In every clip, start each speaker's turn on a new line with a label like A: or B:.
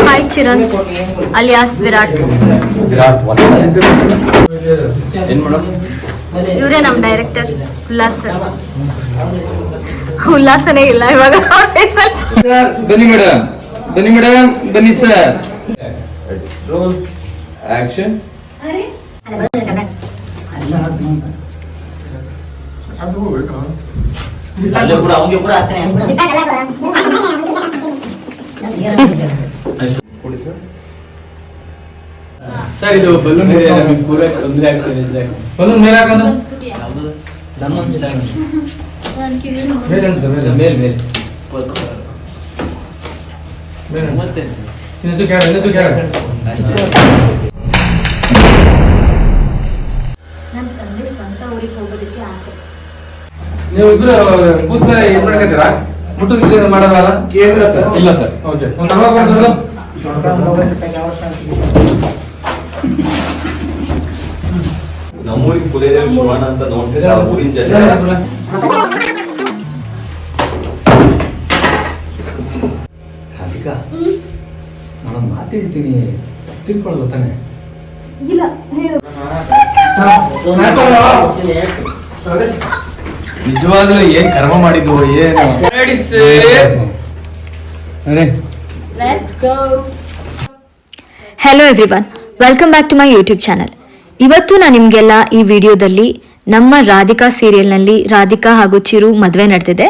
A: Hi Chiran alias Virat. ಇವರೇ ನಮ್ಮ director Ullas sir. ಉಲ್ಲಾಸನೇ ಇಲ್ಲ ಇವಾಗ.
B: ಬನ್ನಿ ಮೇಡಮ್, ಬನ್ನಿ ಮೇಡಮ್, ಬನ್ನಿ ಸರ್. ಆಕ್ಷನ್. ಸರ್ ಇದು ಬಲೂನ್ ಪೂರ ತೊಂದರೆ ಆಗ್ತದೆ ಸರ್. ಬಲೂನ್ ಮೇಲೆ ಹಾಕೋದು ಮೇಲ್ ಮೇಲ್ ಇನ್ನೊಂದು ಕೇಳ
A: ನನ್ನ ತಂದೆ ಸ್ವಂತ ಊರಿಗೆ ಹೋಗೋದಕ್ಕೆ ಆಸೆ.
B: ನೀವು ಇಬ್ರು ಕೂತ್ ಮೇಲೆ ಏನ್ ಮಾಡ್ಕತ್ತೀರಾ? ಮುಟ್ಟು ಮಾಡಲ್ಲ? ಇಲ್ಲ ಸರ್. ಓಕೆ, ಒಂದು
C: ನಮ್ಮೂರಿಗೆ ಕುಲದೇವಿ ಶಿವಣ್ಣ ಅಂತ ನೋಡ್ತಿದ್ರೆ ಊರಿನ ಜನ
B: ನಾನೊಂದು ಮಾತು ಹೇಳ್ತೀನಿ, ತಿಳ್ಕೊಳ್ಳೋದು ತಾನೆ?
A: ಇಲ್ಲ ಹೇಳು.
B: ನಿಜವಾಗ್ಲೂ ಏನ್ ಕರ್ಮ ಮಾಡಿದ್ವು ಏನು?
A: Hello everyone, welcome back to my YouTube channel. ಇವತ್ತು ನಾನು ನಿಮಗೆಲ್ಲ ಈ ವಿಡಿಯೋದಲ್ಲಿ ನಮ್ಮ ರಾಧಿಕಾ ಸೀರಿಯಲ್ನಲ್ಲಿ ರಾಧಿಕಾ ಹಾಗೂ ಚಿರು ಮದುವೆ ನಡೆದಿದೆ.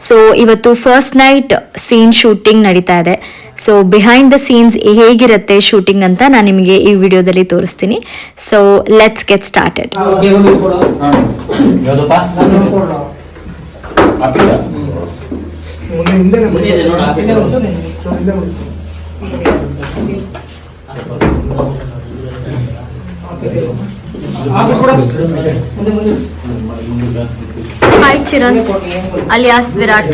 A: ಸೊ ಇವತ್ತು ಫಸ್ಟ್ ನೈಟ್ ಸೀನ್ ಶೂಟಿಂಗ್ ನಡೀತಾ ಇದೆ. ಸೊ ಬಿಹೈಂಡ್ ದ ಸೀನ್ಸ್ ಹೇಗಿರುತ್ತೆ ಶೂಟಿಂಗ್ ಅಂತ ನಾನು ನಿಮಗೆ ಈ ವಿಡಿಯೋದಲ್ಲಿ ತೋರಿಸ್ತೀನಿ. So let's get started. Hi Chiran alias Virat.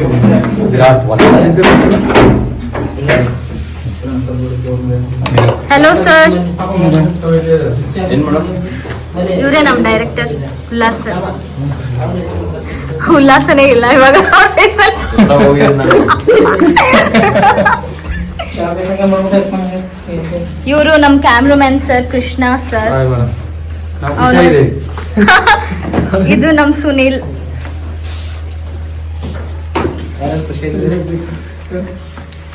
A: Hello sir. ಇವರೇ ನಮ್ಮ ಡೈರೆಕ್ಟರ್ ಉಲ್ಲಾಸ್ ಸರ್. ಉಲ್ಲಾಸನೇ ಇಲ್ಲ ಇವಾಗ. ಇವರು ನಮ್ಮ ಕ್ಯಾಮ್ರಾಮನ್ ಸರ್ ಕೃಷ್ಣ ಸರ್. ಇದು ನಮ್ ಸುನೀಲ್.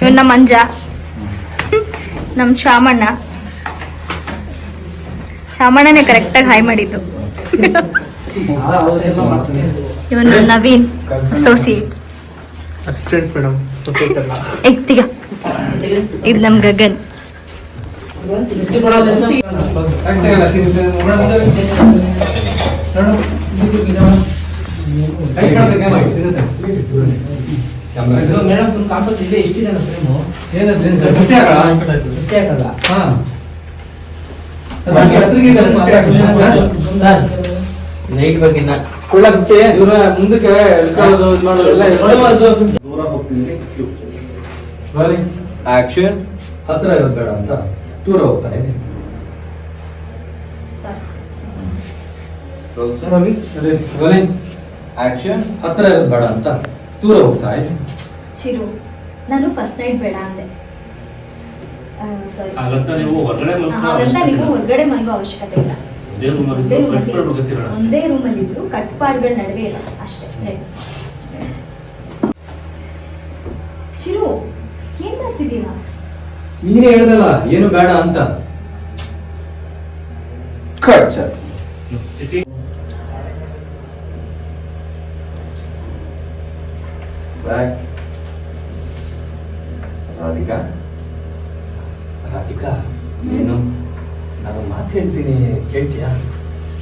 A: ಇವ್ ನಮ್ಮ ಮಂಜ, ನಮ್ ಶಾಮಣ್ಣ. ಶಾಮಣ್ಣನೇ ಕರೆಕ್ಟಾಗಿ ಹಾಯ್ ಮಾಡಿದ್ದು. ಇವನು ನವೀನ್ ಅಸೋಸಿಯೇಟ್. ಇದು ನಮ್ ಗಗನ್.
C: ನೈಟ್ ಬಗ್ಗೆ
B: ಮುಂದಕ್ಕೆ
C: ಆಕ್ಷನ್.
B: ಹತ್ರ ಇರೋದು ಬೇಡ ಅಂತ ದೂರ ಹೋಗ್ತಾ ಇದ್ದೀನಿ.
C: ಆಕ್ಷನ್.
B: ಹತ್ರ ಇರೋದು ಬೇಡ ಅಂತ ದೂರ ಹೋಗ್ತಾ ಇದ್ದೀನಿ.
A: ಚಿರು, ನಾನು ಫಸ್ಟ್ ನೈಟ್ ಬೇಡ ಅಂದೆ. ಹಾಗಂತ ನೀವು ಹೊರಗಡೆ ಮಲಗೋ ಅವಶ್ಯಕತೆ ಇಲ್ಲ. ಒಂದೇ ರೂಮಲ್ಲಿ ಇದ್ರು ಕಟ್ಪಾಡ್ಗಳ ನಡುವೆ ಇಲ್ಲ ಅಷ್ಟೇ. ಚಿರು, ಏನ್ ಮಾಡ್ತಿದ್ದೀರಾ?
B: ನೀನೇ ಹೇಳ್ದಲ್ಲ ಏನು ಬೇಡ ಅಂತ.
C: ರಾಧಿಕಾ,
B: ರಾಧಿಕಾ,
C: ಏನು?
B: ನಾನು ಮಾತು ಹೇಳ್ತೀನಿ, ಕೇಳ್ತೀಯಾ?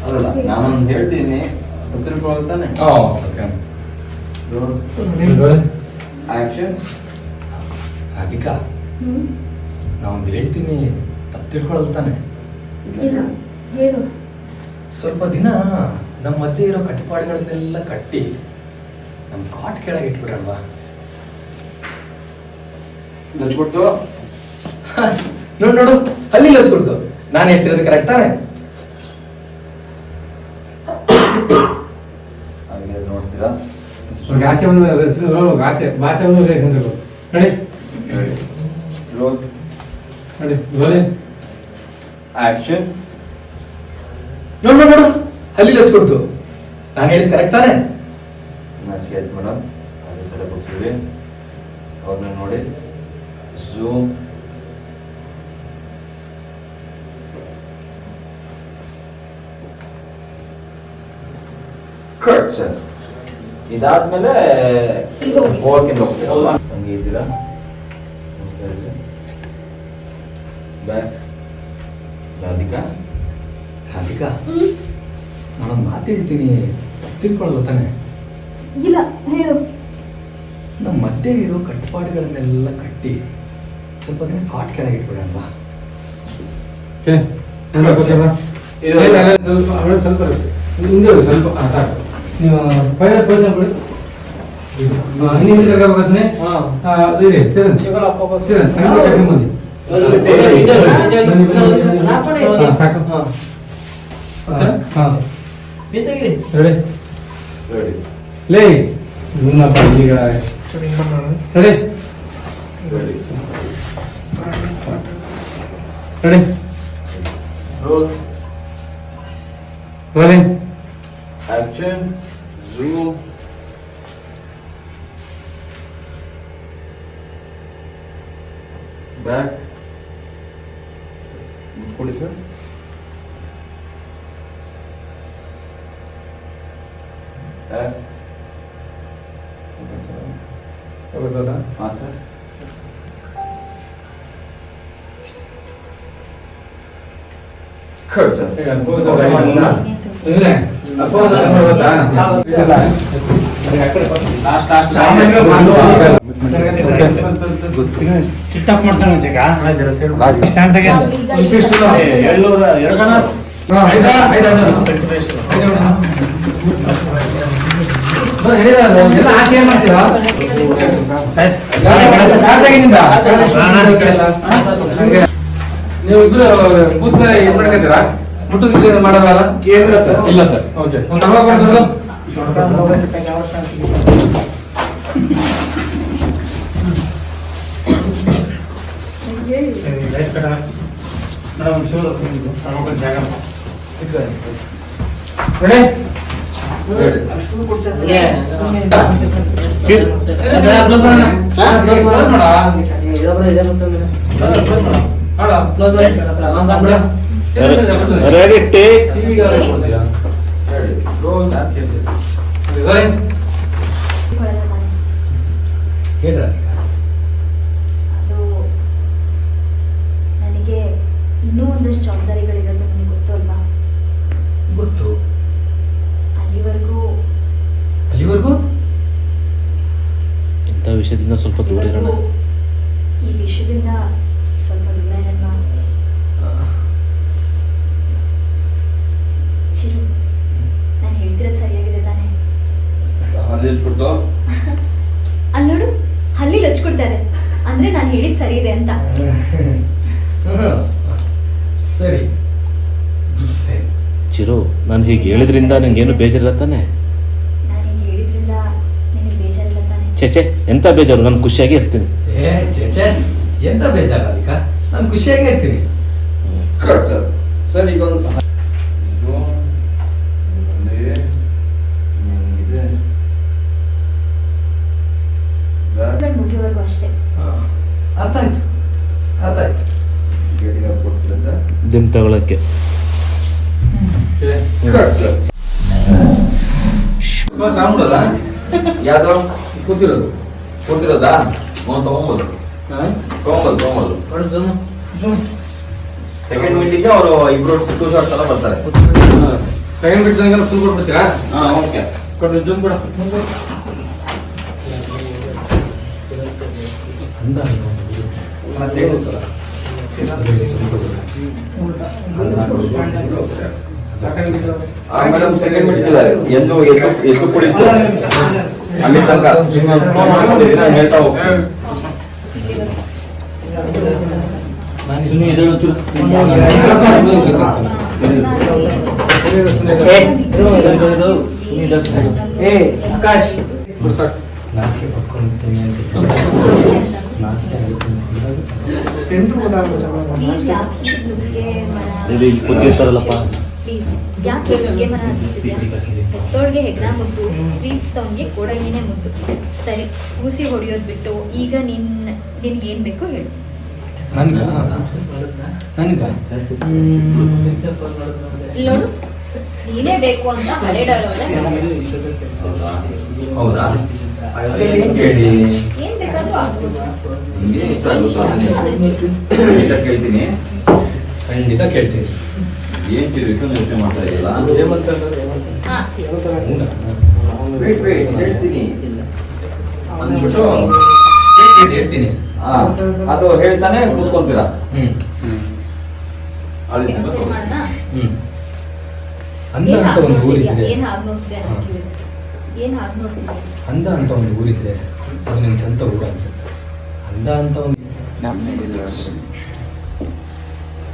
C: ಅಲ್ಲ, ನಾನೊಂದು ಹೇಳ್ತೀನಿ, ತಿಳ್ಕೊಳ್ತಾನೆ. ಆಕ್ಷನ್.
B: ರಾಧಿಕಾ, ನಾವೊಂದು ಹೇಳ್ತೀನಿ, ತಪ್ಪು ತಿಳ್ಕೊಳ್ತಾನೆ? ಸ್ವಲ್ಪ ದಿನ ನಮ್ಮ ಮಧ್ಯೆ ಇರೋ ಕಟ್ಟುಪಾಡುಗಳನ್ನೆಲ್ಲ ಕಟ್ಟಿ ನಮ್ಮ ಕಾಟ್ ಕೆಳಗೆ ಇಟ್ಬಿಡ್ರಲ್ವಾ?
C: ಲಚ್ಕೊಡ್ತು
B: ನೋಡು ಅಲ್ಲಿ ಲಚ್ಕೊಡ್ತು. ನಾನು ಹೇಳ್ತಿರೋದು ಕರೆಕ್ಟ್ ತಾನೆ?
C: ನೋಡ್ತೀರಾ?
D: ಆಚೆ ಒಂದು ಆಚೆ ಬಾಚೆ ಒಂದು ಬೇಕು ready
C: roll
D: ready rolling
C: action.
B: ನೋಡು ಅಲ್ಲಿ ಹಚ್ಕೊಡ್ತು. ನಾನು ಹೇಳಿದ್ ಕರೆಕ್ಟ್ ತಾನೆ?
C: ನಾಚಿಕೆ ಆಯ್ತು ಮೇಡಮ್, ಅದೇ ಥರ ಕೊಡ್ತೀವಿ. ಅವ್ರನ್ನ ನೋಡಿ ಝೂಮ್. Cut sir. ಇದಾದ್ಮೇಲೆ ಹೋಗ್ತೀನಿ ಹೋಗ್ತೀವಿ. ಹಂಗೆ ಇದ್ದೀರಾ? ಬ್ಯಾಕ್. ರಾಧಿಕಾ
B: ನಾನೊಂದು ಮಾತು ಹೇಳ್ತೀನಿ, ತಿಳ್ಕೊಳ್ಳಲ್ಲ ತಾನೆ?
A: ಇಲ್ಲ ಹೇಳು.
B: ನಮ್ಮ ಮಧ್ಯೆ ಇರೋ ಕಟ್ಪಾಡುಗಳನ್ನೆಲ್ಲ ಕಟ್ಟಿ ಸ್ವಲ್ಪ ದಿನ ಕಾಟ್ ಕೆಳಗೆ ಇಟ್ಬಿಡಲ್ವಾ?
D: ಸ್ವಲ್ಪ ಹಿಂದೆ ಸ್ವಲ್ಪ ಸಾಕು. ನೀವು ಫೈನಲ್ ಪರ್ಸನ್ ಬಿಡಿ. ಹಿಂದೆ ಕರ್ಕೋಬೇಕಂದ್ರೆ ಇರಿ ಚರಣ್ ಚರಣ್ ಹಂಗೆ ಕಟ್ಟಿ ಬಂದಿ ಸಾಕು. ಹಾಂ ರೆಡಿ
C: ರೆಡಿ
D: ಲೇ ನಿನ್ನಪ್ಪ ಈಗ ready
C: ready
D: ready
C: roll
D: rolling
C: action zoom. Back ಕೊಡಿ ಸರ್. ಬ್ಯಾಕ್
D: ಓಕೆ ಸರ್
C: ಹಾಂ ಸರ್. Cut sir.
D: ಈಗ ಪೋಸ್ ಇಲ್ಲ ಪೋಸ್ ಗೊತ್ತಾ
E: ಟಿಕ್ಟಾಕ್ ಮಾಡ್ತಾನೆ ಚಿಕ್ಕ ಸ್ಟ್ಯಾಂಡ್
D: ಎಲ್ಲ ಆಚೆ ಏನ್ ಮಾಡ್ತೀರಾ ನೀವು ಇಬ್ರು ಕೂತ್ ಏನ್ ಮಾಡ್ಕತ್ತೀರಾ? ಮುಟ್ಟುದು ಮಾಡಲ್ಲ? ಇಲ್ಲ ಸರ್. ಓಕೆ ಒಂದು ತವ ಕೊಡ್ತಾರೆ.
E: ಜಾಗ
D: ರೆಡಿ
E: ರೆಡಿ ಟೇಕ್.
B: ಹೇಳ್ರ
A: ಅದು ನನಗೆ ಇನ್ನೂ ಒಂದಷ್ಟು ಜವಾಬ್ದಾರಿಗಳಿರೋದು ನನಗೆ ಗೊತ್ತು ಅಲ್ವಾ?
B: ಗೊತ್ತು.
A: ಅಲ್ಲಿವರೆಗೂ
E: ಇಂಥ ವಿಷಯದಿಂದ ಸ್ವಲ್ಪ ದೂರ ಇರೋಣ.
A: ಈ ವಿಷಯದಿಂದ ಸ್ವಲ್ಪ ದೂರ ಇರೋಣ. ಚಿರು, ನಾನು ಹೇಳ್ತಿರೋದು ಸರಿಯಾಗಿದೆ ತಾನೆ?
C: ಅಲ್ಲಿ ಹಚ್ಬಿಟ್ಟು
A: ಅಲ್ಲಿ ನೋಡು, ಹಲ್ಲಿ ಹಚ್ಕೊಡ್ತಾರೆ ಅಂದ್ರೆ ನಾನು ಹೇಳಿದ್ ಸರಿ ಇದೆ ಅಂತ.
B: ಸರಿ ಸರಿ.
E: ಚಿರು, ನಾನು ಹೀಗೆ ಹೇಳಿದ್ರಿಂದ ನಿಂಗೇನು ಬೇಜಾರಿಲ್ಲ ತಾನೆ?
A: ನಾನು ಹಿಂಗೆ ಹೇಳಿದ್ರಿಂದ ನಿನಗೆ ಬೇಜಾರಿಲ್ಲ ತಾನೆ?
E: ಚೇಚೆ ಎಂತ ಬೇಜಾರು, ನಾನು ಖುಷಿಯಾಗಿ ಇರ್ತೀನಿ.
B: ಚೇಚೆ ಎಂತ ಬೇಜಾರ ಅದಕ್ಕ? ನಾನು ಖುಷಿಯಾಗಿ ಇರ್ತೀನಿ.
C: Cut sir. ಸರ್ ಈಗ ಒಂದು
A: ಮುಗಿಯೋವರೆಗೂ ಅಷ್ಟೇ.
B: ಅರ್ಥ ಆಯ್ತು.
C: ಕೊಡ್ತೀರಾ ಸರ್?
E: ದಿಮ್ ತಗೊಳಕ್ಕೆ.
C: Cut sir. ಯಾವ್ದು ಕೊಡ್ತಿರೋದಾ? ತಗೊಂಬೋದು ಸೆಕೆಂಡ್ ಮೀಟಿಂಗ್ ಅವರು ಇಬ್ರು ಟೂ ಶಾರ್ಟ್ಸ್ ಎಲ್ಲ ಬರ್ತಾರೆ.
D: ಸೆಕೆಂಡ್ ಬಿಟ್ಟು ಫುಲ್ ಕೊಟ್ಬಿಡ್ತೀರಾ?
C: ಹಾಂ ಓಕೆ.
D: ಕೊಡ್ರಿ ಜೂಮ್ ಕೂಡ
C: ಮೇಡಮ್ ಸೆಕೆಂಡ್ ಮೀಟಿಂಗ್ ಇದ್ದಾರೆ. ಎದ್ದು ಕುಡಿತು ಅಲ್ಲಿ ತನಕ ಮಾಡ್ಕೊಂಡಿದ್ದೀನಿ. ನಾನು ಹೇಳ್ತಾ ಹೋಗ್ತೀನಿ.
A: ಆಕಾಶ್
D: ಬಿಡು ಸಾಕು.
B: ನಾಚಿಕೆ ಪಡ್ಕೊಂತೀನಿ ಅಂತ ನಾಚಿಕೆ
A: ಪ್ಲೀಸ್ ಯಾಕೆ ನುಗ್ಗೆ ಮರ
E: ಇಲ್ಲಿ ಕೂತಿರ್ತಾರಲ್ಲಪ್ಪ.
A: ಪ್ಲೀಸ್ ಯಾಕೆ ನುಗ್ಗೆ ಮರ ಹತ್ತಿಸಿದ್ಯಾ? ಹೆತ್ತೋಳ್ಗೆ ಹೆಗ್ಣ ಮುದ್ದು, ಪ್ರೀತಿಸ್ತವನ್ಗೆ ಕೊಡಗೇನೆ ಮುದ್ದು. ಸರಿ, ಕೂಸಿ ಹೊಡೆಯೋದು ಬಿಟ್ಟು ಈಗ ನಿನ್ಗೇನ್ ಬೇಕೋ ಹೇಳು.
B: ನನ್ಗ
A: ಇಲ್ಲಿ ನೋಡು, ನೀನೇ ಬೇಕು ಅಂತ ಹಳೆ ಡಾಲವಲ್ಲ.
C: ಹೌದಾ? ಏನ್ ಕೇಳಿ?
A: ಏನ್ ಬೇಕಾದ್ರೂ ಆಗ್ಬೋದು.
C: ನಿಮ್ಗೆ ಇಷ್ಟ ಆಗುತ್ತಾ? ಖಂಡಿತ ಕೇಳ್ತೀನಿ.
B: ಖಂಡಿತ ಕೇಳ್ತೀನಿ.
C: ಏನ್ ಇಷ್ಟೊಂದು ಯೋಚನೆ ಮಾಡ್ತಾ ಇದೆಯಲ್ಲ?
A: ಹಾ,
C: ವೇಟ್ ಹೇಳ್ತೀನಿ ಅಂದ್ಬಿಟ್ಟು
B: ಹೇಳ್ತೀನಿ.
C: ಅದು ಹೇಳ್ತಾನೆ ಕೂತ್ಕೊಂತೀರಾ. ಅಲ್ಲಿ
A: ಕೆಲ್ಸ ಮಾಡೋಣ.
B: ಅಂದ ಅಂತ ಒಂದು ಊರಿದ್ರೆ
A: ಏನ್ ಹಾಗೆ ನೋಡ್ತಿದ್ಯಾ? ಏನ್ ಹಾಗೆ ನೋಡ್ತಿದ್ಯಾ?
B: ಅಂದ ಅಂತ ಒಂದು ಊರಿದ್ರೆ ಅದು ನನ್ನ ಸ್ವಂತ ಊರಾಗಿರುತ್ತೆ. ಅಂದ ಅಂತ ಒಂದು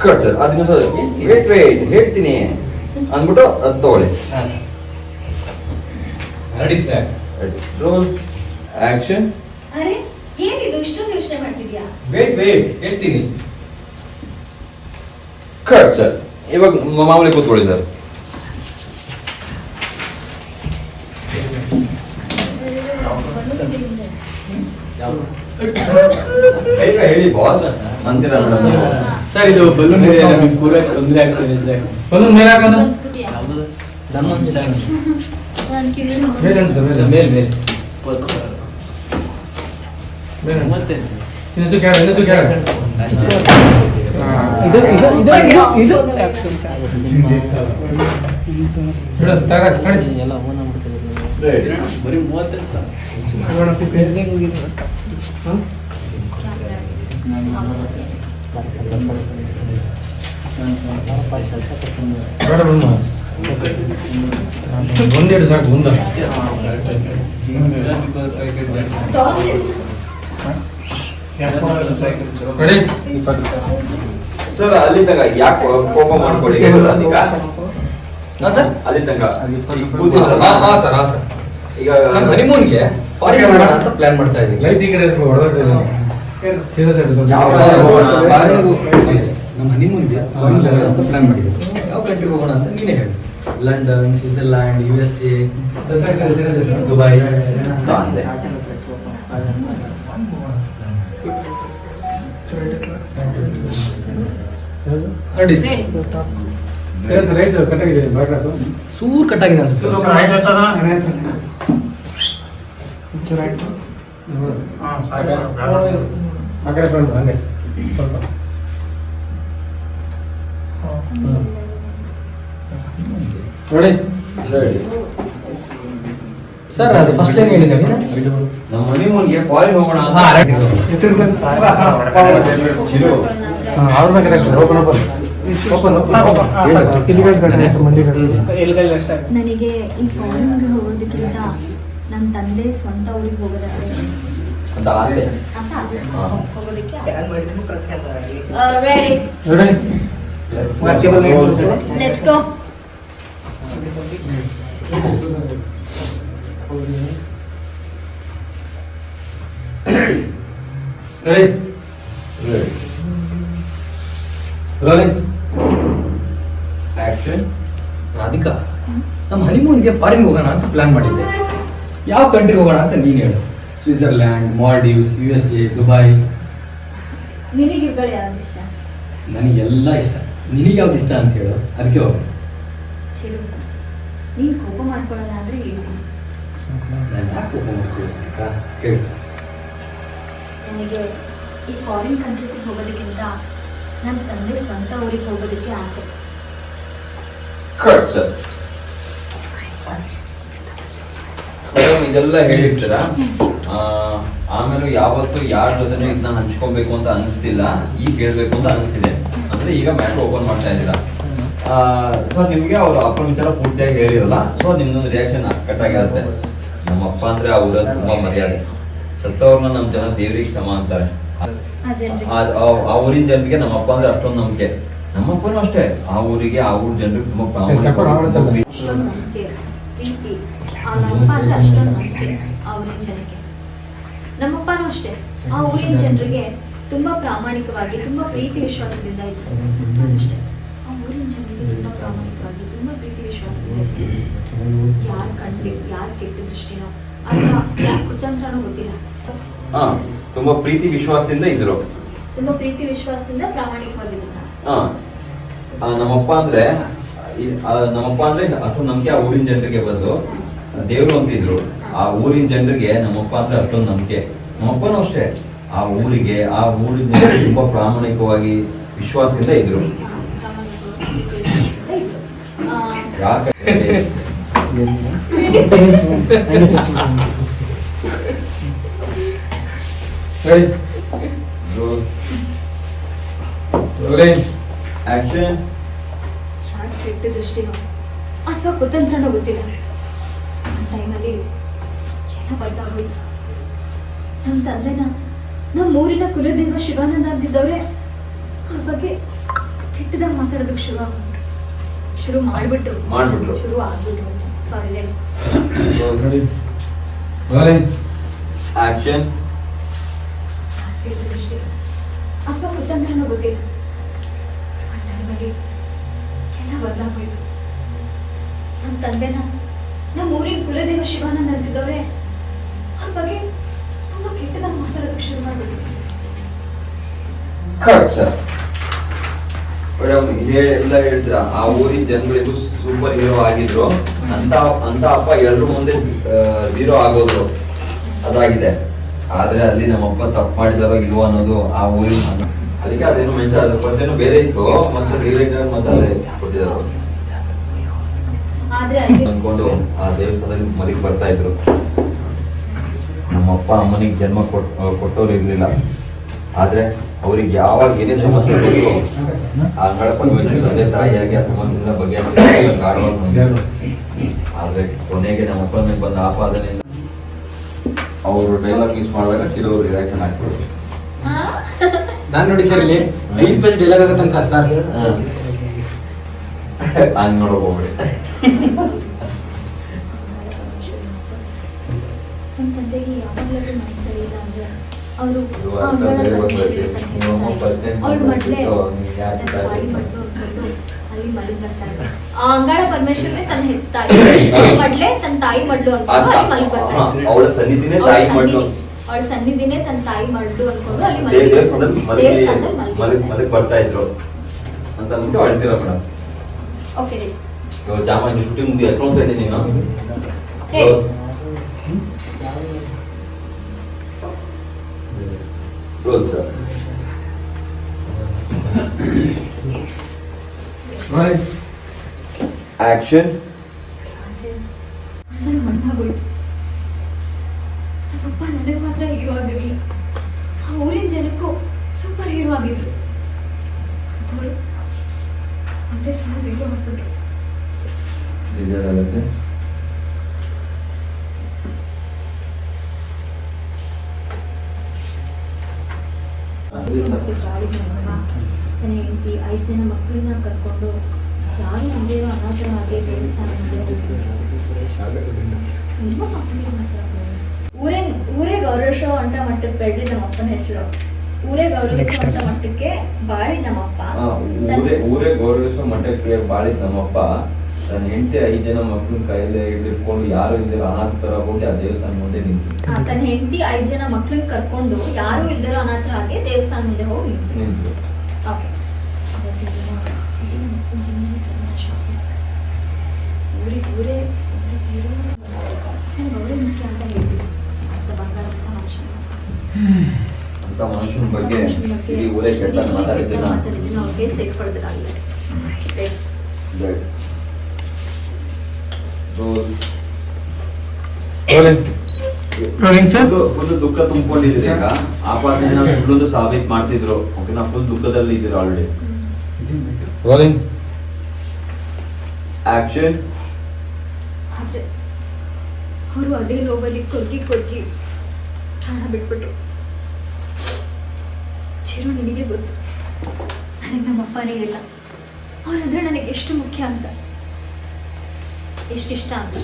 C: ಕಟ್ ಸರ್, ಅದನ್ನ ವೇಟ್ ಹೇಳ್ತೀನಿ ಅಂದ್ಬಿಟ್ಟು ಅದು ತಗೊಳ್ಳಿ.
B: Ready sir.
C: Roll action.
A: ಅರೆ ಏನಿದು ಇಷ್ಟೊಂದು ಯೋಚನೆ ಮಾಡ್ತಿದ್ಯಾ?
B: ವೇಟ್ ಹೇಳ್ತೀನಿ.
C: Cut sir. ಇವಾಗ ಮಾಮೂಲಿ ಕೂತ್ಕೊಳ್ಳಿ ಸರ್. ಬೇಗ ಹೇಳಿ ಬಾಸ್ ಅಂತೀರಾ ಮೇಡಮ್?
B: ಸರ್, ಇದು ಬಲೂನ್ ಇದೆ, ನಮಗೆ ಪೂರ ತೊಂದರೆ ಆಗ್ತದೆ ಸರ್.
D: ಬಲೂನ್ ಮೇಲೆ ಹಾಕೋದು.
A: ಅನ್ಸ್ಬಿಟ್ಯಾ? ನಾನ್ ಕಿವಿಯಲ್ಲಿ ನೋಡ್ದೆ.
D: ಮೇಲೆ ಅನ್ಸು, ಮೇಲೆ.
B: ಮೇಲ್
D: ಮೇಲೆ ಅನ್ಸು. ಇನ್ನೊಂದು ಕೇಳ, ಇನ್ನೊಂದು ಕೇಳ. ಬಿಡು, ತಗ, ಕಡಿ.
B: ಬರೀ 30 ಸರ್.
D: ಬೇಡ ಬಿಡು. ಒಂದೆರಡು ಸಾಕು, ಮುಂದೆ. ಕಡಿ.
C: ಸರ್ ಅಲ್ಲಿ ತನಕ ಯಾಕೆ ಕೋಪ ಮಾಡ್ಕೊಳ್ಳಿ ರಾಧಿಕಾ?
B: ಹಾ ಸರ್.
C: ಅಲ್ಲಿ ತನಕ
B: ಹಾ ಸರ್.
C: ಈಗ
B: ನಮ್ಮ ಹನಿಮೂನ್ಗೆ ಫಾರಿನ್ ಹೋಗೋಣ ಅಂತ ಪ್ಲಾನ್ ಮಾಡ್ತಾ ಇದ್ದೀವಿ.
D: ಲೈಟ್ ಈ ಕಡೆ ಹೊಡೆದ ಸೀದಾ ಸೈಡ್ ಸ್ವಲ್ಪ.
C: ಯಾವ
B: ನಮ್ಮ ಹನಿಮೂನ್ಗೆ ಫಾರಿನ್ ಹೋಗೋಣ ಅಂತ ಪ್ಲಾನ್ ಮಾಡಿದ್ದೀವಿ. ಯಾವ ಕಂಟ್ರಿಗೆ ಹೋಗೋಣ ಅಂತ ನೀನೇ ಹೇಳಿ. London, Switzerland, USA, Dubai.
C: France.
B: Ready sir.
D: ಸೇರ್ತ ರೈಟ್ ಕಟ್ಟಾಗಿದೆ ಬಾಗ್ಲಾಕು.
B: ಸೂರ್ ಕಟ್ಟಾಗಿದೆ ಅನ್ಸುತ್ತೆ.
D: ಆ ಕಡೆ ಬಂದು ಹಂಗೆ ಸ್ವಲ್ಪ. ನೋಡಿ
B: ಸರ್, ಅದು ಫಸ್ಟ್ ಲೈನ್ ಹೇಳಿದಾಗ
C: ನಮ್ಮ ಹನಿಮೂನ್ಗೆ ಫಾರಿನ್ ಹೋಗೋಣ ಅಂತ.
B: ಹಾ, right.
C: ಚಿರು,
D: ಅವ್ರನ್ನ ಕಡೆ ಓಪನ್ ಓಪನ್ ಓಪನ್
A: ನನಗೆ ಈ ಫಾರಿನ್ಗೆ ಹೋಗೋದಕ್ಕಿಂತ ನನ್ನ ತಂದೆ ಸ್ವಂತ ಊರಿಗೆ ಹೋಗೋದಾದ್ರೆ
C: ಅಂತ ಆಸೆ.
A: ಅಂತ ಆಸೆ. ಹೋಗೋದಕ್ಕೆ ready, let's go.
D: Ready rolling
C: action.
B: Radhika, ನಮ್ಮ ಹನಿಮೂನ್ಗೆ ಫಾರಿನ್ ಹೋಗೋಣ ಅಂತ ಪ್ಲಾನ್ ಮಾಡಿದ್ದೆ. ಯಾವ ಕಂಟ್ರಿಗೆ ಹೋಗೋಣ ಅಂತ ನೀನು ಹೇಳು. Switzerland, Maldives, USA, Dubai.
A: ನಿನಗೆ ಇವುಗಳು ಯಾವ್ದು ಇಷ್ಟ?
B: ನನಗೆಲ್ಲ ಇಷ್ಟ. ನಿನಗೆ ಯಾವ್ದು ಇಷ್ಟ ಅಂತ ಹೇಳು, ಅದಕ್ಕೆ ಹೋಗೋಣ.
A: ಚಿರು, ನೀನು ಕೋಪ ಮಾಡ್ಕೊಳ್ಳೋಣ ಅಂದ್ರೆ ಹೇಳ್ತೀನಿ.
B: ನಾನು ಯಾಕೆ ಕೋಪ ಮಾಡ್ಕೊಳ್ಳೋದಕ್ಕ ಹೇಳು.
A: ನನಗೆ ಈ ಫಾರಿನ್ ಕಂಟ್ರೀಸಿಗೆ ಹೋಗೋದಕ್ಕಿಂತ ನನ್ನ ತಂದೆ ಸ್ವಂತ ಊರಿಗೆ ಹೋಗೋದಕ್ಕೆ ಆಸೆ.
C: Cut sir. ಮೇಡಮ್ ಇದೆಲ್ಲ ಹೇಳಿರ್ತೀರ, ಆಮೇಲೆ ಯಾವತ್ತು ಯಾರ ಜೊತೆನೂ ಇದನ್ನ ಹಂಚ್ಕೊಬೇಕು ಅಂತ ಅನಿಸ್ತಿಲ್ಲ, ಈಗ ಹೇಳ್ಬೇಕು ಅಂತ ಅನಿಸ್ತಿದೆ. ಅಂದ್ರೆ ಈಗ ಮ್ಯಾಟ್ರ್ ಓಪನ್ ಮಾಡ್ತಾ ಇದ್ದೀರಾ. ಸೊ ನಿಮ್ಗೆ ಅವ್ರ ಅಪ್ಪನ ವಿಚಾರ ಪೂರ್ತಿಯಾಗಿ ಹೇಳಿರಲ್ಲ, ಸೊ ನಿಮ್ದೊಂದು ರಿಯಾಕ್ಷನ್ ಕಟ್ಟಾಗಿರುತ್ತೆ. ನಮ್ಮಪ್ಪ ಅಂದ್ರೆ ಆ ಊರಲ್ಲಿ ತುಂಬಾ ಮರ್ಯಾದೆ. ಸತ್ತವ್ರನ್ನ ನಮ್ಮ ಜನ ದೇವ್ರಿಗೆ ಸಮ ಅಂತಾರೆ.
A: ಆ ಜನರಿಗೆ
C: ಆ ಊರಿನ ಜನರಿಗೆ ನಮ್ಮಪ್ಪ ಅಂದ್ರೆ ಅಷ್ಟೊಂದು ನಂಬಿಕೆ. ನಮ್ಮಪ್ಪನೂ ಅಷ್ಟೇ, ಆ ಊರಿಗೆ ಆ ಊರ್ ಜನರಿಗೆ ತುಂಬಾ
D: ಚಪ್ಪ
C: ಪ್ರಾಮಾಣಿಕ.
A: ಅಷ್ಟೊಂದು ನಂಬಿಕೆ, ಪ್ರೀತಿ, ನಮ್ಮಪ್ಪ ಅಂದ್ರೆ ಅಷ್ಟೊಂದು ನಂಬಿಕೆ ಆ ಊರಿನ ಜನಕ್ಕೆ. ನಮ್ಮಪ್ಪನೂ ಅಷ್ಟೇ ಆ ಊರಿನ ಜನರಿಗೆ ತುಂಬಾ ಪ್ರಾಮಾಣಿಕವಾಗಿ, ತುಂಬಾ ಪ್ರೀತಿ ವಿಶ್ವಾಸದಿಂದ ಇದ್ರು. ನಮ್ಮಪ್ಪನೂ ಅಷ್ಟೇ ಆ ಊರಿನ ಜನರಿಗೆ ತುಂಬಾ ಪ್ರಾಮಾಣಿಕವಾಗಿ, ತುಂಬಾ ಪ್ರೀತಿ ವಿಶ್ವಾಸದಿಂದ ಇದ್ರು. ಯಾರು ಕಂಡ್ಲಿ, ಯಾರು ಕೆಟ್ಟ ದೃಷ್ಟಿನೋ ಅಥವಾ ಯಾರು ಕುತಂತ್ರನೋ ಗೊತ್ತಿಲ್ಲ,
C: ಹಾ, ತುಂಬಾ ಪ್ರೀತಿ ವಿಶ್ವಾಸದಿಂದ ಇದ್ರು.
A: ತುಂಬಾ ಪ್ರೀತಿ ವಿಶ್ವಾಸದಿಂದ ಪ್ರಾಮಾಣಿಕವಾಗಿದ್ರು.
C: ನಮ್ಮಪ್ಪ ಅಂದ್ರೆ ಅಷ್ಟೊಂದು ನಂಬಿಕೆ ಆ ಊರಿನ ಜನರಿಗೆ ಬಂದು ದೇವ್ರು ಅಂತಿದ್ರು. ಆ ಊರಿನ ಜನರಿಗೆ ನಮ್ಮಪ್ಪ ಅಂದ್ರೆ ಅಷ್ಟೊಂದು ನಂಬಿಕೆ. ನಮ್ಮಪ್ಪನೂ ಅಷ್ಟೇ ಆ ಊರಿಗೆ, ಆ ಊರಿನ ಜನರಿಗೆ ತುಂಬಾ ಪ್ರಾಮಾಣಿಕವಾಗಿ ವಿಶ್ವಾಸದಿಂದ ಇದ್ರು. ಯಾಕೆ ಆಕ್ಷನ್
A: ಯಾರು ಕೆಟ್ಟ ದೃಷ್ಟಿನೋ ಅಥವಾ ಕುತಂತ್ರನೋ ಗೊತ್ತಿಲ್ಲ, ಆ ಟೈಮಲ್ಲಿ ಎಲ್ಲ ಬದಲಾಗೋಯ್ತು. ನಮ್ಮ ತಂದೆನ, ನಮ್ಮ ಊರಿನ ಕುಲದೇವ ಶಿವಾನಂದ ಅಂತಿದ್ದವ್ರೆ ಅವ್ರ ಬಗ್ಗೆ ಕೆಟ್ಟದಾಗ ಮಾತಾಡೋದಕ್ಕೆ ಶುರು ಮಾಡ್ಬಿಟ್ರು. ಶುರು ಆಗ್ಬಿಟ್ರು. ಸಾರಿ,
C: ಆಕ್ಷನ್
A: ಕೆಟ್ಟ ದೃಷ್ಟಿ ಅಥವಾ ಕುತಂತ್ರನೋ ಗೊತ್ತಿಲ್ಲ, ಆ ಟೈಮಲ್ಲಿ ಎಲ್ಲ ಬದಲಾಗೋಯ್ತು. ನಮ್ಮ ತಂದೆನ, ನಮ್ಮ ಊರಿನ ಕುಲದೇವ ಶಿವಾನಂದ ಅಂತಿದ್ದವ್ರೆ ಅವ್ರ ಬಗ್ಗೆ ತುಂಬಾ ಕೆಟ್ಟದಾಗ ಮಾತಾಡೋದಕ್ಕೆ ಶುರು ಮಾಡ್ಬಿಟ್ರು.
C: Correct sir. ಮೇಡಮ್ ಎಲ್ಲ ಹೇಳ್ತೀರ, ಆ ಊರಿನ ಜನಗಳಿಗೂ ಸೂಪರ್ ಹೀರೋ ಆಗಿದ್ರು ಅಂತ ಅಪ್ಪ ಎಲ್ರ ಮುಂದೆ ಹೀರೋ ಆಗೋದ್ರು, ಅದಾಗಿದೆ. ಆದ್ರೆ ಅಲ್ಲಿ ನಮ್ಮಪ್ಪ ತಪ್ಪು ಮಾಡಿದಾರೋ ಇಲ್ವೋ ಅನ್ನೋದು ಆ ಊರಿನ, ಅದಕ್ಕೆ ಅದೇನು ಮೆನ್ಷನ್, ಅದ್ರ ಪರ್ಸೆಂಟ್ ಬೇರೆ ಇತ್ತು, ಮತ್ತೆ ರಿಲೇಟೆಡ್ ಮತ್ತೆ ಅದೇ ಕೊಟ್ಟಿದ್ದಾರೆ ಅನ್ಕೊಂಡು ಆ ದೇವಸ್ಥಾನದಲ್ಲಿ ಮನೆಗೆ ಬರ್ತಾ ಇದ್ರು. ನಮ್ಮಪ್ಪ ಅಮ್ಮನಿಗೆ ಜನ್ಮ ಕೊಟ್ಟವ್ರು ಇರ್ಲಿಲ್ಲ, ಆದ್ರೆ ಅವ್ರಿಗೆ ಯಾವಾಗ ಏನೇ ಸಮಸ್ಯೆ ಬಂದ್ರು ಆ ಅಂಗಳ ಪರಮೇಶ್ವರಿ ತಂದೆ ತಾಯಿಯಾಗಿ ಆ ಸಮಸ್ಯೆಯಿಂದ ಬಗ್ಗೆ ಆದ್ರೆ ಕೊನೆಗೆ ನಮ್ಮಪ್ಪ ಮೇಲೆ ಬಂದ ಆಪಾದನೆಯಿಂದ ಅವರು ಡೈಲಾಗ್ ಮಿಸ್ ಮಾಡಿದಾಗ ಕೆಲವರು ರಿಯಾಕ್ಷನ್ ಆಗ್ತಿದ್ರು.
B: ನಾನ್ ನೋಡಿ ಸರ್ ಇಲ್ಲಿ 5 ಪೇಜ್ ಡೈಲಾಗ್ ಆಗತ್ತಂತ ಸರ್.
C: ಹಂಗ್ ನೋಡಕ್ ಹೋಗ್ಬೇಡಿ.
A: ನಮ್ಮ ತಂದೆಗೆ ಯಾವಾಗಲೂ ಮನಸ್ಸರಿ ಇಲ್ಲ ಅಂದ್ರೆ ಅವರು ಅಲ್ಲಿ ಮರಿ ಬರ್ತಾರೆ. ಆ ಅಂಗಾಳ ಪರಮೇಶ್ವರನೇ ತನ್ನ ತಾಯಿ ಮಡ್ಲೆ, ತನ್ನ ತಾಯಿ ಮಡ್ಲು ಅಂತ ಅಲ್ಲಿ ಮಲಗಿ ಬರ್ತಾರೆ.
C: ಅವಳ ಸನ್ನಿಧಿನೇ ತಾಯಿ ಮಡ್ಲು,
A: ಅವಳ ಸನ್ನಿಧಿನೇ ತನ್ನ ತಾಯಿ ಮಡ್ಲು ಅನ್ಕೊಂಡು ಅಲ್ಲಿ
C: ದೇವಸ್ಥಾನದಲ್ಲಿ ಮಲಗಿ ಬರ್ತಾ ಇದ್ರು ಅಂತ ಅಂದ್ಬಿಟ್ಟು ಅಳ್ತೀರ ಮೇಡಮ್.
A: Okay ready.
C: ಇವಾಗ ಜಾಮ ಶೂಟಿಂಗ್ ಮುಂದೆ ಎತ್ಕೊಂತ ಇದ್ದೀನಿ ನೀನು. Roll sir. ಆಕ್ಷನ್.
A: ನನಗೆ ಮಣ್ಣಾಗೋಯ್ತು. ನಮ್ಮಪ್ಪ ನನಗೆ ಮಾತ್ರ ಹೀರೋ ಆಗಿರಲಿಲ್ಲ, ಆ ಊರಿನ ಜನಕ್ಕೂ ಸೂಪರ್ ಹೀರೋ ಆಗಿದ್ರು. ಅಂಥವ್ರು ಒಂದೇ ಸಲ ಝೀರೋ ಆಗ್ಬಿಟ್ರು.
C: ಬೇಜಾರಾಗುತ್ತೆ.
A: ತನ್ನ ಹೆಂಡತಿ 5 ಜನ ಮಕ್ಕಳನ್ನ ಕರ್ಕೊಂಡು ಯಾರು ಮುಂದೆ ಅನಾಥರ ಹಾಗೆ ದೇವಸ್ಥಾನ ಊರೇ ಗೌರವಿಸೋ ಅಂತ ಮಟ್ಟಕ್ಕೆ ಬೆಳ್ಳಿ ನಮ್ಮಪ್ಪನ ಹೆಸರು. ಊರೇ ಗೌರವಿಸೋ ಅಂತ ಮಟ್ಟಕ್ಕೆ ಬಾಳಿದ್ ನಮ್ಮಪ್ಪ.
C: ಊರೇ ಗೌರವಿಸೋ ಮಟ್ಟಕ್ಕೆ ಬಾಳಿದ್ ನಮ್ಮಪ್ಪ ತನ್ನ ಹೆಂಡತಿ 5 ಜನ ಮಕ್ಕಳನ್ನ ಕೈಯಲ್ಲಿ ಹಿಡ್ಕೊಂಡು ಯಾರು ಇಲ್ದಿರೋ ಅನಾಥ ತರ ಹೋಗಿ ಆ ದೇವಸ್ಥಾನ ಮುಂದೆ ನಿಂತು.
A: ತನ್ನ ಹೆಂಡತಿ 5 ಜನ ಮಕ್ಕಳನ್ನ ಕರ್ಕೊಂಡು ಯಾರು ಇಲ್ದಿರೋ ಅನಾಥರ ಹಾಗೆ ದೇವಸ್ಥಾನ ಮುಂದೆ ಹೋಗಿ ನಿಂತು. ಓಕೆ, ಊರೇ ಮುಖ್ಯ ಅಂತ ಹೇಳ್ತೀವಿ.
C: ಅಂತ ಮನುಷ್ಯನ ಬಗ್ಗೆ ಇಡೀ ಊರೇ ಕೆಟ್ಟ ಮಾತಾಡಿದ್ದೀನ.
A: ಅವ್ರಿಗೆ ಸಹಿಸ್ಕೊಳ್ಳೋದಕ್ಕಾಗಲ್ಲ.
C: ಫುಲ್ ದುಃಖ ತುಂಬಿಕೊಂಡಿದ್ದೀರಿ. ಈಗ ಆಪಾದನೆನ ಸುಳ್ಳೊಂದು ಸಾಬೀತು ಮಾಡ್ತಿದ್ರು. ಓಕೆನಾ, ಫುಲ್ ದುಃಖದಲ್ಲಿ ಇದ್ದೀರ ಆಲ್ರೆಡಿ.
D: Rolling
C: action.
A: ಆದ್ರೆ ಅವರು ಅದೇ ನೋವಲ್ಲಿ ಕೊರ್ಗಿ ಪ್ರಾಣ ಬಿಟ್ಬಿಟ್ರು. ಚಿರು, ನಿನಗೆ ಗೊತ್ತು ನನಗೆ ನಮ್ಮ ಅಪ್ಪನೇ ಇಲ್ಲ. ಅವರಂದ್ರೆ ನನಗೆ ಎಷ್ಟು ಮುಖ್ಯ ಅಂತ, ಎಷ್ಟಿಷ್ಟ ಅಂತ.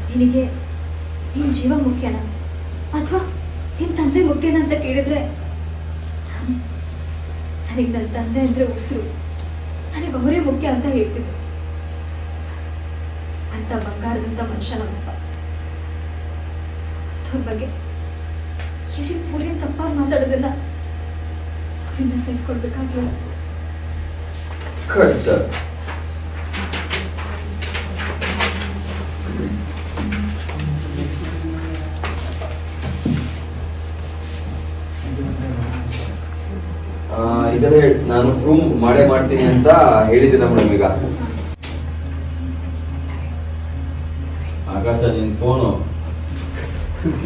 A: ನಿನಗೆ ನಿನ್ ಜೀವ ಮುಖ್ಯನಾ ಅಥವಾ ನಿನ್ ತಂದೆ ಮುಖ್ಯನಾ ಅಂತ ಕೇಳಿದ್ರೆ ನನಗೆ ನನ್ನ ತಂದೆ ಅಂದ್ರೆ ಉಸಿರು, ನನಗೆ ಅವರೇ ಮುಖ್ಯ ಅಂತ ಹೇಳ್ತಿದ್ದೆ. ಅಂತ ಬಂಗಾರದಂತ ಮನುಷ್ಯ ನಮ್ಮಪ್ಪ. ಅವ್ರ ಬಗ್ಗೆ ಇಡೀ ಪೂರಿ ತಪ್ಪಾಗಿ ಮಾತಾಡೋದನ್ನ ಅವರಿಂದ ಸಹಿಸ್ಕೊಳ್ಬೇಕಾಗಿಲ್ಲ.
C: Cut sir. ಇದನ್ನ ನಾನು ಪ್ರೂವ್ ಮಾಡೇ ಮಾಡ್ತೀನಿ ಅಂತ ಹೇಳಿದ್ದೀರ ಮೇಡಮ್. ಈಗ ಆಕಾಶ ನಿನ್ ಫೋನು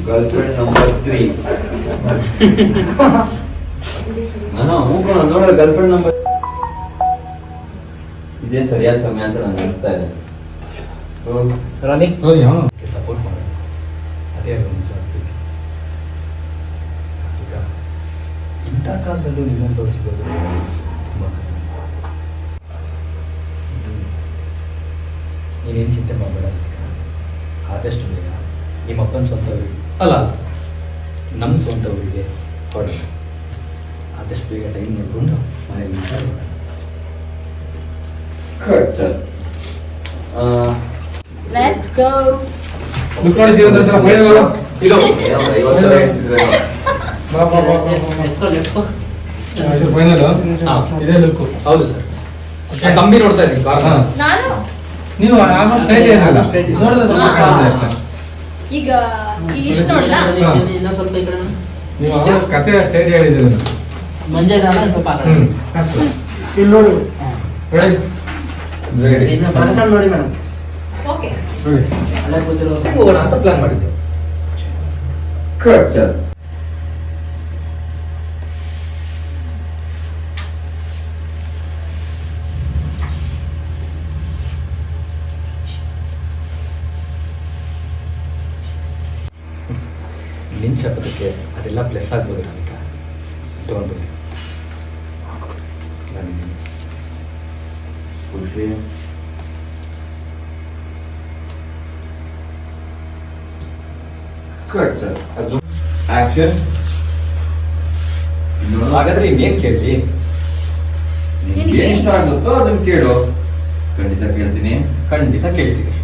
C: ಗರ್ಲ್ ಫ್ರೆಂಡ್ ನಂಬರ್ 3. ನೋಡ ಗರ್ಲ್ ಫ್ರೆಂಡ್ ನಂಬರ್ ಇದೇ ಸರಿಯಾದ ಸಮಯ ಅಂತ ನಾನು ಅನಿಸ್ತಾ ಇದೆ.
B: ಸಪೋರ್ಟ್ ಮಾಡೋದು ಅದೇ ನಿಜವಾದ ಪ್ರೀತಿ. ಈಗ ಇಂಥ ಕಾಲದಲ್ಲೂ ನಿನ್ನನ್ನು ತೋರಿಸ್ಬೋದು ತುಂಬ ಕಡಿಮೆ. ನೀನೇನು ಚಿಂತೆ ಮಾಡಬೇಡ. ಆದಷ್ಟು ಬೇಗ ನಿಮ್ಮಪ್ಪನ ಸ್ವಂತವರಿಗೆ ಅಲ್ಲ ನಮ್ಮ ಸ್ವಂತವರಿಗೆ ಹೊರಡ. ಆದಷ್ಟು ಬೇಗ ಟೈಮ್ ನೋಡಿಕೊಂಡು ಮನೇಲಿ ಮಾತಾಡೋಣ.
C: Cut sir.
A: Let's go.
D: ಮುಖಂಡ ಜೀವನ ಫೈನಲ್
C: ಇದು 50 ಸಾವಿರ ಹೇಳ್ತಿದ್ರೆ
D: ಫೈನಲ್
B: ಹಾ.
D: ಇದೇ ಲುಕ್.
B: ಹೌದು ಸರ್. ಕಂಬಿ ನೋಡ್ತಾ ಇದ್ದೀನಿ ಕಾರ್.
A: ನಾನು
D: ನೀವು ಆಲ್ಮೋಸ್ಟ್ ಸ್ಟ್ರೈಟ್ ಏನಲ್ಲ ನೋಡಿದ್ರೆ ಸ್ವಲ್ಪ ಕಾಣಿದೆ ಅಷ್ಟೇ.
A: ಈಗ ಇಷ್ಟು ನೋಡ್ಲಾ?
F: ಸ್ವಲ್ಪ ಈ ಕಡೆ
D: ನೀವು ಆಲ್ಮೋಸ್ಟ್ ಕತೆ ಸ್ಟ್ರೈಟ್ ಹೇಳಿದ್ದೀರಿ.
F: ಮಂಜಾಗ ಸ್ವಲ್ಪ
D: ಅಷ್ಟು ಇಲ್ಲಿ ನೋಡಿ. Ready
C: ready.
F: ನೋಡಿ ಮೇಡಮ್,
A: ಓಕೆ.
D: ರೆಡಿ.
F: ಅಲ್ಲೇ ಕೂತಿರೋ
B: ಹೋಗೋಣ ಅಂತ ಪ್ಲಾನ್ ಮಾಡಿದ್ದೆ.
C: Cut sir.
B: ನಿನ್ನ ಶಪಥಕ್ಕೆ ಅದೆಲ್ಲ ಪ್ಲಸ್ ಆಗ್ಬೋದು ರಾಧಿಕಾ. ಡೋಂಟ್ ವರಿ, ನಾನಿದ್ದೀನಿ.
C: ಖುಷಿ. Cut sir. ಅದು ಆಕ್ಷನ್.
B: ಹಾಗಾದ್ರೆ ಇನ್ನೇನು ಕೇಳಿ?
C: ನಿಮ್ಗೆ ಇಷ್ಟ ಆಗುತ್ತೋ ಅದನ್ನ ಕೇಳು. ಖಂಡಿತ ಕೇಳ್ತೀನಿ.
B: ಖಂಡಿತ ಕೇಳ್ತೀನಿ.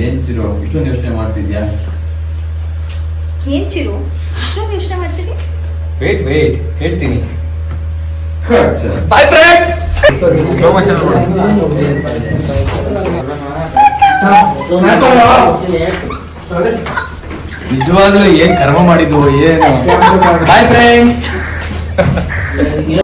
C: ಏನ್ ಚಿರೋ ಇಷ್ಟೊಂದು ಯೋಚನೆ ಮಾಡ್ತಿದ್ಯಾ?
A: ಏನ್ ಚಿರು ಇಷ್ಟೊಂದು ಯೋಚನೆ ಮಾಡ್ತೀವಿ?
B: ವೇಟ್ ಹೇಳ್ತೀನಿ.
C: Cut sir.
B: Bye friends. ನಿಜವಾಗ್ಲೂ ಏನ್ ಕರ್ಮ ಮಾಡಿದ್ವು ಏನು. Bye friends.